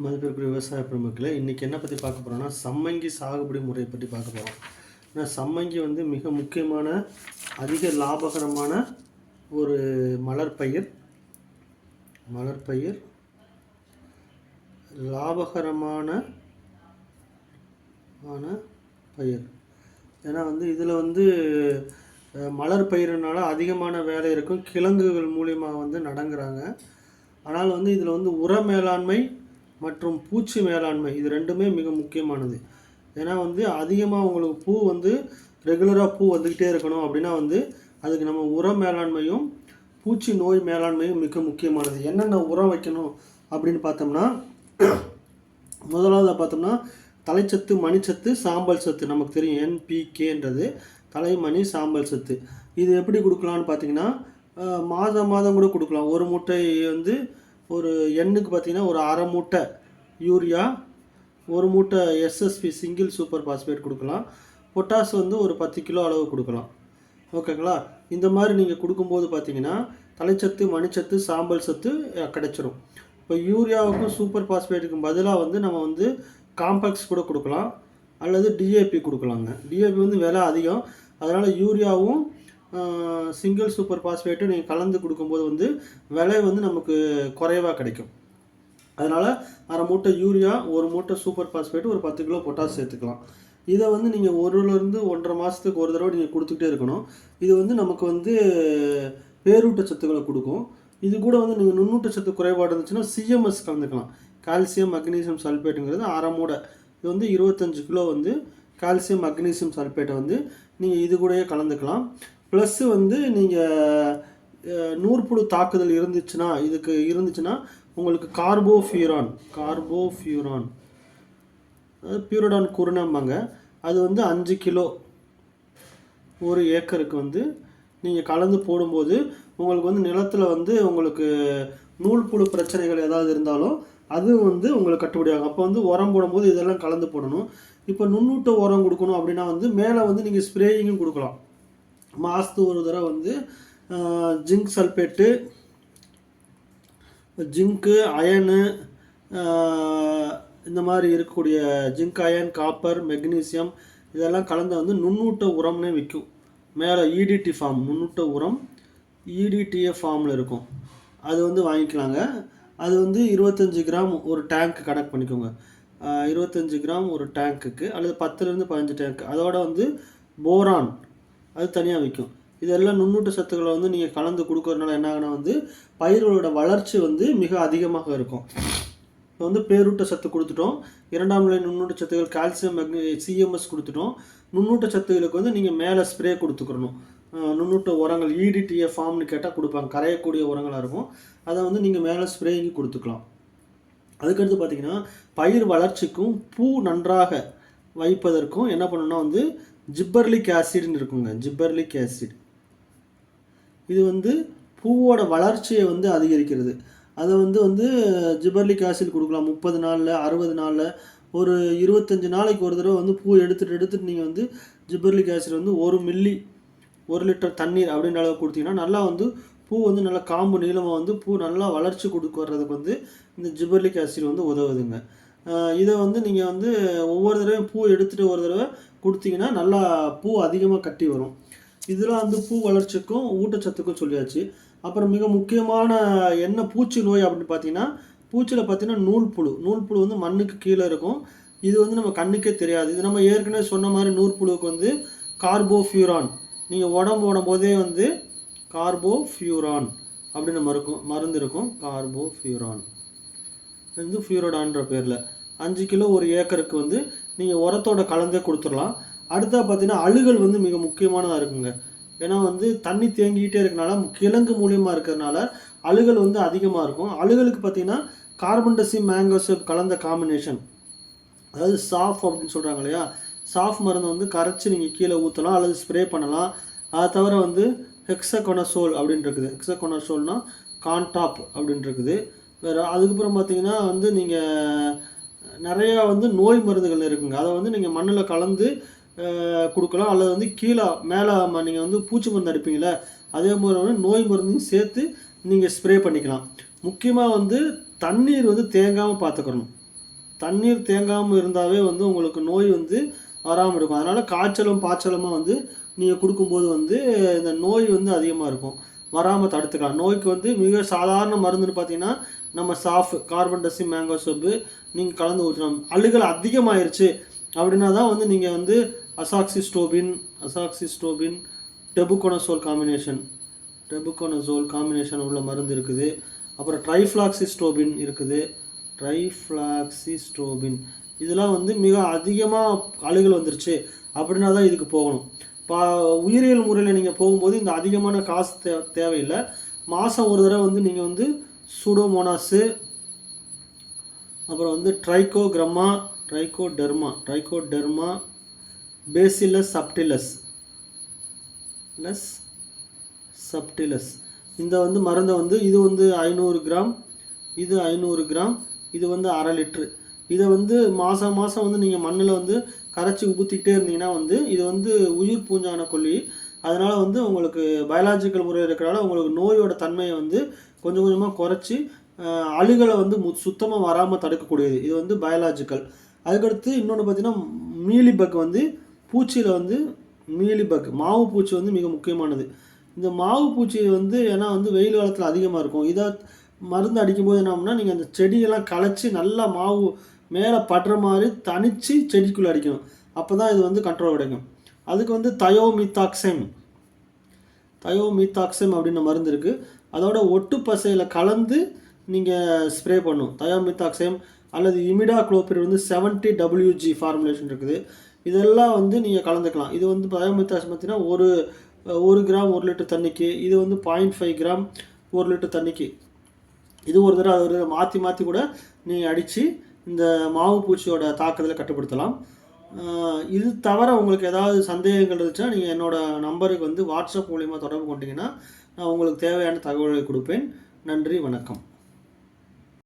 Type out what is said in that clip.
மதிப்பிற்குரிய விவசாய பெருமக்களே, இன்றைக்கி என்ன பற்றி பார்க்க போகிறோம்னா சம்மங்கி சாகுபடி முறையை பற்றி பார்க்க போகிறோம். ஏன்னா சம்மங்கி வந்து மிக முக்கியமான அதிக லாபகரமான ஒரு மலர்பயிர். லாபகரமான பயிர். ஏன்னா வந்து இதில் வந்து மலர் பயிர்னால அதிகமான வேலை இருக்கும். கிழங்குகள் மூலியமாக வந்து நடங்குறாங்க. ஆனால் வந்து இதில் வந்து உர மேலாண்மை மற்றும் பூச்சி மேலாண்மை இது ரெண்டுமே மிக முக்கியமானது. ஏன்னா வந்து அதிகமாக உங்களுக்கு பூ வந்து ரெகுலராக பூ வந்துக்கிட்டே இருக்கணும் அப்படின்னா வந்து அதுக்கு நம்ம உர மேலாண்மையும் பூச்சி நோய் மேலாண்மையும் மிக முக்கியமானது. என்னென்ன உரம் வைக்கணும் அப்படின்னு பார்த்தோம்னா, முதலாவது பார்த்தோம்னா தலைச்சத்து, மணிச்சத்து, சாம்பல் சத்து. நமக்கு தெரியும் NPKன்றது தலைமணி சாம்பல் சத்து. இது எப்படி கொடுக்கலான்னு பார்த்தீங்கன்னா, மாதம் கூட கொடுக்கலாம். ஒரு மூட்டை வந்து ஒரு எண்ணுக்கு பார்த்தீங்கன்னா ஒரு அரை மூட்டை யூரியா, ஒரு மூட்டை SSP சிங்கிள் சூப்பர் பாஸ்பேட் கொடுக்கலாம். பொட்டாஸ் வந்து ஒரு 10 கிலோ அளவு கொடுக்கலாம். ஓகேங்களா? இந்த மாதிரி நீங்கள் கொடுக்கும்போது பார்த்தீங்கன்னா தலைச்சத்து, மணிச்சத்து, சாம்பல் சத்து கிடைச்சிரும். இப்போ யூரியாவுக்கும் சூப்பர் பாஸ்பேட்டுக்கும் பதிலாக வந்து நம்ம வந்து காம்ப்ளெக்ஸ் கூட கொடுக்கலாம், அல்லது DAP கொடுக்கலாங்க. DAP வந்து விலை அதிகம். அதனால் யூரியாவும் சிங்கிள் சூப்பர் பாஸ்பேட்டும் நீங்கள் கலந்து கொடுக்கும்போது வந்து விலை வந்து நமக்கு குறைவாக கிடைக்கும். அதனால் அரை மூட்டை யூரியா, ஒரு மூட்டை சூப்பர் பாஸ்பேட், ஒரு 10 கிலோ பொட்டாஸ் சேர்த்துக்கலாம். இதை வந்து நீங்கள் 1லேருந்து 1.5 மாதத்துக்கு ஒரு தடவை நீங்கள் கொடுத்துக்கிட்டே இருக்கணும். இது வந்து நமக்கு வந்து பேரூட்டச்சத்துக்களை கொடுக்கும். இது கூட வந்து நீங்கள் நுண்ணூட்டச்சத்து குறைபாடு இருந்துச்சுன்னா CMS கலந்துக்கலாம். கால்சியம் மக்னீசியம் சல்ஃபேட்டுங்கிறது அரை மூடை. இது வந்து 25 கிலோ வந்து கால்சியம் மக்னீசியம் சல்ஃபேட்டை வந்து நீங்கள் இது கூடயே கலந்துக்கலாம். ப்ளஸ்ஸு வந்து நீங்கள் நூற்புழு தாக்குதல் இருந்துச்சுன்னா உங்களுக்கு கார்போஃபியூரான் அதாவது பியூரடான் குருணம்பாங்க. அது வந்து 5 கிலோ ஒரு ஏக்கருக்கு வந்து நீங்கள் கலந்து போடும்போது உங்களுக்கு வந்து நிலத்தில் வந்து உங்களுக்கு நூல்புழு பிரச்சனைகள் ஏதாவது இருந்தாலும் அது வந்து உங்களுக்கு கட்டுப்படியாகும். அப்போ வந்து உரம் போடும்போது இதெல்லாம் கலந்து போடணும். இப்போ நுண்ணூட்ட உரம் கொடுக்கணும் அப்படின்னா வந்து மேலே வந்து நீங்கள் ஸ்ப்ரேயிங்கும் கொடுக்கலாம். மாதத்துக்கு ஒரு தடவை வந்து ஜிங்க் சல்பேட்டு, ஜிங்க்கு, அயனு, இந்த மாதிரி இருக்கக்கூடிய ஜிங்க், அயன், காப்பர், மெக்னீசியம் இதெல்லாம் கலந்து வந்து நுண்ணூட்ட உரம்னே விற்கும். மேலே EDT ஃபார்ம், நுண்ணூட்ட உரம் EDTA ஃபார்மில் இருக்கும். அது வந்து வாங்கிக்கலாங்க. அது வந்து 25 கிராம் ஒரு டேங்க் கனெக்ட் பண்ணிக்கோங்க. 25 கிராம் ஒரு டேங்க்குக்கு, அல்லது 10லேருந்து 15 டேங்க். அதோட வந்து போரான் அது தனியாக விற்கும். இதெல்லாம் நுண்ணூட்ட சத்துக்களை வந்து நீங்கள் கலந்து கொடுக்கறதுனால என்ன ஆகுனா வந்து பயிர்களோட வளர்ச்சி வந்து மிக அதிகமாக இருக்கும். இப்போ வந்து பேரூட்ட சத்து கொடுத்துட்டோம். 2ஆம் நிலை நுண்ணூட்ட சத்துக்கள் கால்சியம், CMS கொடுத்துட்டோம். நுண்ணூட்ட சத்துக்களுக்கு வந்து நீங்கள் மேலே ஸ்ப்ரே கொடுத்துக்கிறணும். நுண்ணூட்ட உரங்கள் EDTA ஃபார்ம்னு கேட்டால் கொடுப்பாங்க. கரையக்கூடிய உரங்களாக இருக்கும். அதை வந்து நீங்கள் மேலே ஸ்ப்ரேயிங் கொடுத்துக்கலாம். அதுக்கடுத்து பார்த்தீங்கன்னா பயிர் வளர்ச்சிக்கும் பூ நன்றாக வைப்பதற்கும் என்ன பண்ணணும்னா வந்து ஜிப்பர்லிக் ஆசிட்னு இருக்குங்க. ஜிப்பர்லிக் ஆசிட் இது வந்து பூவோட வளர்ச்சியை வந்து அதிகரிக்கிறது. அதை வந்து ஜிப்பர்லிக் ஆசிட் கொடுக்கலாம். 30 நாளில், 60 நாளில், ஒரு 25 நாளைக்கு ஒரு தடவை வந்து பூ எடுத்துகிட்டு நீங்கள் வந்து ஜிப்பர்லிக் ஆசிட் வந்து 1 மில்லி 1 லிட்டர் தண்ணீர் அப்படின்ற அளவு கொடுத்தீங்கன்னா நல்லா வந்து பூ வந்து நல்லா காம்பு நீளமாக வந்து பூ நல்லா வளர்ச்சி வர்றதுக்கு வந்து இந்த ஜிப்பர்லிக் ஆசிட் வந்து உதவுதுங்க. இதை வந்து நீங்கள் வந்து ஒவ்வொரு தடவையும் பூ எடுத்துகிட்டு ஒரு தடவை கொடுத்தீங்கன்னா நல்லா பூ அதிகமாக கட்டி வரும். இதெல்லாம் வந்து பூ வளர்ச்சிக்கும் ஊட்டச்சத்துக்கும் சொல்லியாச்சு. அப்புறம் மிக முக்கியமான என்ன பூச்சி நோய் அப்படின்னு பார்த்தீங்கன்னா, பூச்சியில் பார்த்தீங்கன்னா நூல்புழு வந்து மண்ணுக்கு கீழே இருக்கும். இது வந்து நம்ம கண்ணுக்கே தெரியாது. இது நம்ம ஏற்கனவே சொன்ன மாதிரி நூற்புழுவுக்கு வந்து கார்போஃபியூரான் நீங்கள் உடம்பு போடும்போதே வந்து கார்போஃபியூரான் அப்படின்னு மருந்து இருக்கும். கார்போஃபியூரான் வந்து ஃபியூரடான்ற பேரில் 5 கிலோ ஒரு ஏக்கருக்கு வந்து நீங்கள் உரத்தோட கலந்தே கொடுத்துடலாம். அடுத்தா பார்த்தீங்கன்னா அழுகல் வந்து மிக முக்கியமானதாக இருக்குங்க. ஏன்னா வந்து தண்ணி தேங்கிக்கிட்டே இருக்கனால கிழங்கு மூலியமாக இருக்கிறதுனால அழுகல் வந்து அதிகமாக இருக்கும். அழுகலுக்கு பார்த்தீங்கன்னா கார்பன்டசிம் மேங்கோசப் கலந்த காம்பினேஷன், அதாவது சாஃப் அப்படின்னு சொல்கிறாங்க இல்லையா, சாஃப் மருந்து வந்து கரைச்சி நீங்கள் கீழே ஊற்றலாம் அல்லது ஸ்ப்ரே பண்ணலாம். அதை தவிர வந்து ஹெக்ஸகோனசோல் அப்படின்னு இருக்குது. ஹெக்ஸகோனசோல்னா கான்டாப் அப்படின்னு இருக்குது. வேறு அதுக்கப்புறம் பார்த்தீங்கன்னா வந்து நீங்கள் நிறையா வந்து நோய் மருந்துகள் இருக்குங்க. அதை வந்து நீங்கள் மண்ணில் கலந்து கொடுக்கலாம், அல்லது வந்து கீழே மேலே நீங்கள் வந்து பூச்சி மருந்து அடிப்பீங்களே அதே மாதிரி வந்து நோய் மருந்தையும் சேர்த்து நீங்கள் ஸ்ப்ரே பண்ணிக்கலாம். முக்கியமாக வந்து தண்ணீர் வந்து தேங்காமல் பார்த்துக்கணும். தண்ணீர் தேங்காமல் இருந்தாவே வந்து உங்களுக்கு நோய் வந்து வராமல் இருக்கும். அதனால் காய்ச்சலும் பாய்ச்சலுமாக வந்து நீங்கள் கொடுக்கும்போது வந்து இந்த நோய் வந்து அதிகமாக இருக்கும், வராமல் தடுத்துக்கலாம். நோய்க்கு வந்து மிக சாதாரண மருந்துன்னு பார்த்தீங்கன்னா நம்ம சாஃப் கார்பன் டெசி மேங்கோ சோப்பு நீங்கள் கலந்து ஊற்றணும். அழுகல் அதிகமாயிருச்சு அப்படின்னா தான் வந்து நீங்கள் வந்து அசாக்சிஸ்டோபின் டெபுகோனசோல் காம்பினேஷன் உள்ள மருந்து இருக்குது. அப்புறம் ட்ரைஃப்ளாக்சிஸ்டோபின் இருக்குது. இதெல்லாம் வந்து மிக அதிகமாக அழுகல் வந்துருச்சு அப்படின்னா தான் இதுக்கு போகணும். உயிரியல் முறையில் நீங்கள் போகும்போது இந்த அதிகமான காசு தேவையில்லை. மாதம் ஒரு தடவை வந்து நீங்கள் வந்து சூடோமோனாஸு, அப்புறம் வந்து ட்ரைகோடெர்மா, பேசிலஸ் சப்டிலஸ் இந்த வந்து மருந்தை வந்து இது வந்து 500 கிராம், இது 500 கிராம், இது வந்து 1/2 லிட்ரு. இதை வந்து மாதம் வந்து நீங்கள் மண்ணில் வந்து கரைச்சி ஊற்றிக்கிட்டே இருந்தீங்கன்னா வந்து இது வந்து உயிர் பூஞ்சான கொல்லி. அதனால் வந்து உங்களுக்கு பயாலஜிக்கல் முறையில் இருக்கிறனால உங்களுக்கு நோயோட தன்மையை வந்து கொஞ்சம் கொஞ்சமாக குறைச்சி அழுகலை வந்து சுத்தமாக வராமல் தடுக்கக்கூடியது. இது வந்து பயாலஜிக்கல். அதுக்கடுத்து இன்னொன்று பார்த்தீங்கன்னா மீலிபக் வந்து பூச்சியில் வந்து மாவு பூச்சி வந்து மிக முக்கியமானது. இந்த மாவு பூச்சி வந்து ஏன்னா வந்து வெயில் காலத்தில் அதிகமாக இருக்கும். இதை மருந்து அடிக்கும்போது என்ன ஆகும்னா நீங்கள் அந்த செடியெல்லாம் களைச்சி நல்லா மாவு மேலே படுற மாதிரி தனித்து செடிக்குள்ளே அடிக்கணும். அப்போ தான் இது வந்து கண்ட்ரோல் கிடைக்கும். அதுக்கு வந்து தயோமீத்தாக்சைம் அப்படின்ற மருந்து இருக்குது. அதோட ஒட்டு பசையில் கலந்து நீங்கள் ஸ்ப்ரே பண்ணும். தயோமீத்தாக்சைம் அல்லது இமிடாக்ளோபிரிட் வந்து 70 WG ஃபார்முலேஷன் இருக்குது. இதெல்லாம் வந்து நீங்கள் கலந்துக்கலாம். இது வந்து தயோமீத்தாக்சைம் பார்த்தீங்கன்னா 1 கிராம் 1 லிட்டர் தண்ணிக்கு, இது வந்து 0.5 கிராம் 1 லிட்டர் தண்ணிக்கு. இது ஒரு தடவை மாற்றி கூட நீங்கள் அடித்து இந்த மாவு பூச்சியோட தாக்குதலை கட்டுப்படுத்தலாம். இது தவிர உங்களுக்கு ஏதாவது சந்தேகங்கள் இருந்துச்சுன்னா நீங்கள் என்னோடய நம்பருக்கு வந்து வாட்ஸ்அப் மூலிமா தொடர்பு கொண்டீங்கன்னா நான் உங்களுக்கு தேவையான தகவல்களை கொடுப்பேன். நன்றி, வணக்கம்.